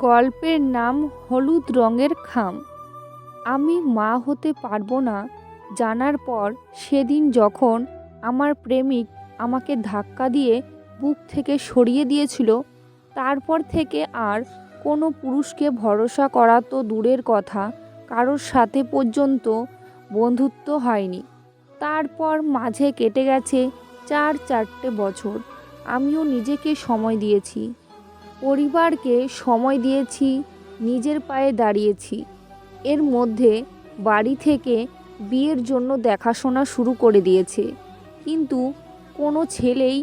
গল্পের নাম হলুদ রঙের খাম। আমি মা হতে পারবো না জানার পর সেদিন যখন আমার প্রেমিক আমাকে ধাক্কা দিয়ে বুক থেকে সরিয়ে দিয়েছিল, তারপর থেকে আর কোনো পুরুষকে ভরসা করা তো দূরের কথা, কারোর সাথে পর্যন্ত বন্ধুত্ব হয়নি। তারপর মাঝে কেটে গেছে 4 বছর। আমিও নিজেকে সময় দিয়েছি, পরিবারকে সময় দিয়েছি, নিজের পায়ে দাঁড়িয়েছি। এর মধ্যে বাড়ি থেকে বিয়ের জন্য দেখাশোনা শুরু করে দিয়েছে, কিন্তু কোনো ছেলেই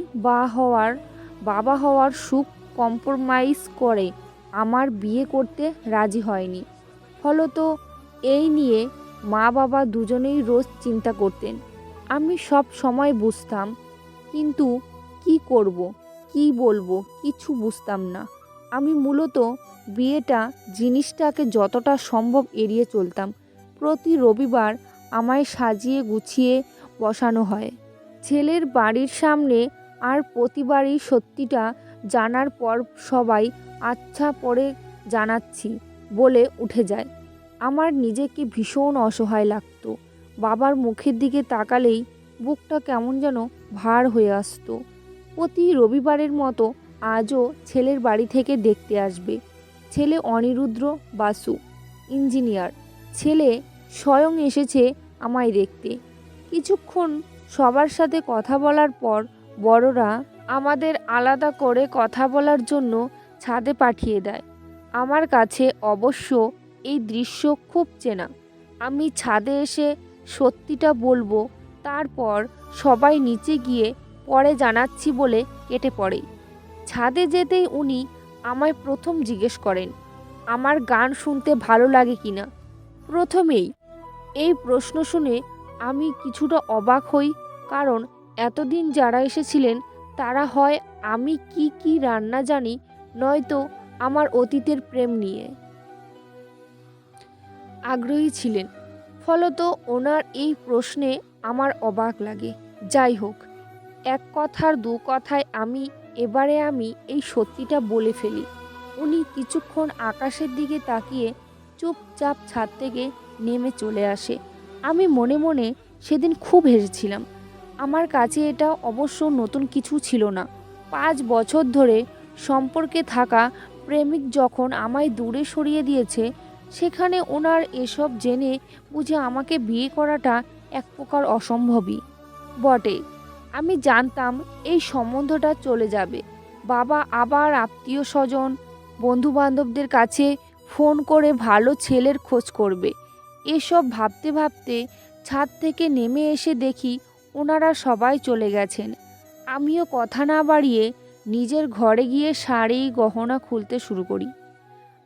বাবা হওয়ার সুখ কম্প্রোমাইজ করে আমার বিয়ে করতে রাজি হয়নি। ফলত এই নিয়ে মা বাবা দুজনেই রোজ চিন্তা করতেন। আমি সব সময় বুঝতাম, কিন্তু কি করব, কি বলবো কিছু বুঝতাম না। আমি মূলত বিয়েটা জিনিসটাকে যতটা সম্ভব এড়িয়ে চলতাম। প্রতি রবিবার আমায় সাজিয়ে গুছিয়ে বসানো হয় ছেলের বাড়ির সামনে, আর প্রতিবারই সত্যিটা জানার পর সবাই আচ্ছা পরে জানাচ্ছি বলে উঠে যায়। আমার নিজেকে ভীষণ অসহায় লাগতো। বাবার মুখের দিকে তাকালেই বুকটা কেমন যেন ভার হয়ে আসতো। প্রতি রবিবারের মতো আজও ছেলের বাড়ি থেকে দেখতে আসবে। ছেলে অনিরুদ্র বাসু, ইঞ্জিনিয়ার। ছেলে স্বয়ং এসেছে আমায় দেখতে। কিছুক্ষণ সবার সাথে কথা বলার পর বড়রা আমাদের আলাদা করে কথা বলার জন্য ছাদে পাঠিয়ে দেয়। আমার কাছে অবশ্য এই দৃশ্য খুব চেনা। আমি ছাদে এসে সত্যিটা বলবো, তারপর সবাই নিচে গিয়ে পরে জানাচ্ছি বলে কেটে পড়ে। ছাদে যেতেই উনি আমায় প্রথম জিজ্ঞেস করেন আমার গান শুনতে ভালো লাগে কিনা। প্রথমেই এই প্রশ্ন শুনে আমি কিছুটা অবাক হই, কারণ এতদিন যারা এসেছিলেন তারা হয় আমি কি রান্না জানি, নয়তো আমার অতীতের প্রেম নিয়ে আগ্রহী ছিলেন। ফলত ওনার এই প্রশ্নে আমার অবাক লাগে। যাই হোক, এক কথার দু কথায় আমি এই সত্যিটা বলে ফেলি। উনি কিছুক্ষণ আকাশের দিকে তাকিয়ে চুপচাপ ছাদ থেকে নেমে চলে আসে। আমি মনে মনে সেদিন খুব হেসেছিলাম। আমার কাছে এটা অবশ্য নতুন কিছু ছিল না। 5 বছর ধরে সম্পর্কে থাকা প্রেমিক যখন আমায় দূরে সরিয়ে দিয়েছে, সেখানে ওনার এসব জেনে বুঝে আমাকে বিয়ে করাটা এক প্রকার অসম্ভবই বটে। আমি জানতাম এই সম্বন্ধটা চলে যাবে। বাবা আবার আত্মীয় স্বজন বন্ধুবান্ধবদের কাছে ফোন করে ভালো ছেলের খোঁজ করবে। এসব ভাবতে ভাবতে ছাদ থেকে নেমে এসে দেখি ওনারা সবাই চলে গেছেন। আমিও কথা না বাড়িয়ে নিজের ঘরে গিয়ে শাড়ি গহনা খুলতে শুরু করি।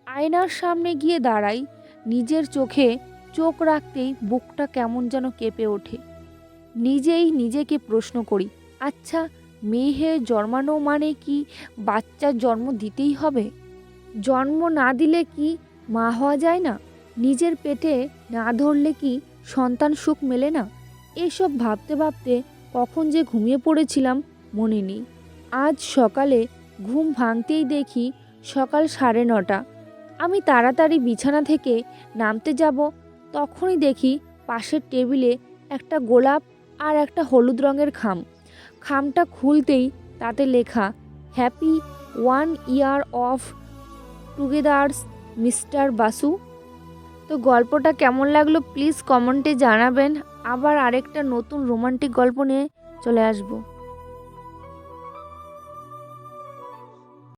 আয়নার সামনে গিয়ে দাঁড়াই। নিজের চোখে চোখ রাখতেই বুকটা কেমন যেন কেঁপে ওঠে। নিজেই নিজেকে প্রশ্ন করি, আচ্ছা, মেয়ে হয়ে জন্মানো মানে কি বাচ্চার জন্ম দিতেই হবে? জন্ম না দিলে কি মা হওয়া যায় না? নিজের পেটে না ধরলে কি সন্তান সুখ মেলে না? এসব ভাবতে ভাবতে কখন যে ঘুমিয়ে পড়েছিলাম মনে নেই। আজ সকালে ঘুম ভাঙতেই দেখি সকাল 9:30। আমি তাড়াতাড়ি বিছানা থেকে নামতে যাব, তখনই দেখি পাশের টেবিলে একটা গোলাপ আর একটা হলুদ রঙের খাম। খামটা খুলতেই তাতে লেখা happy 1 year of togethers mister Basu. তো গল্পটা কেমন লাগলো প্লিজ কমেন্টে জানাবেন। আবার আরেকটা নতুন রোমান্টিক গল্প নিয়ে চলে আসবো।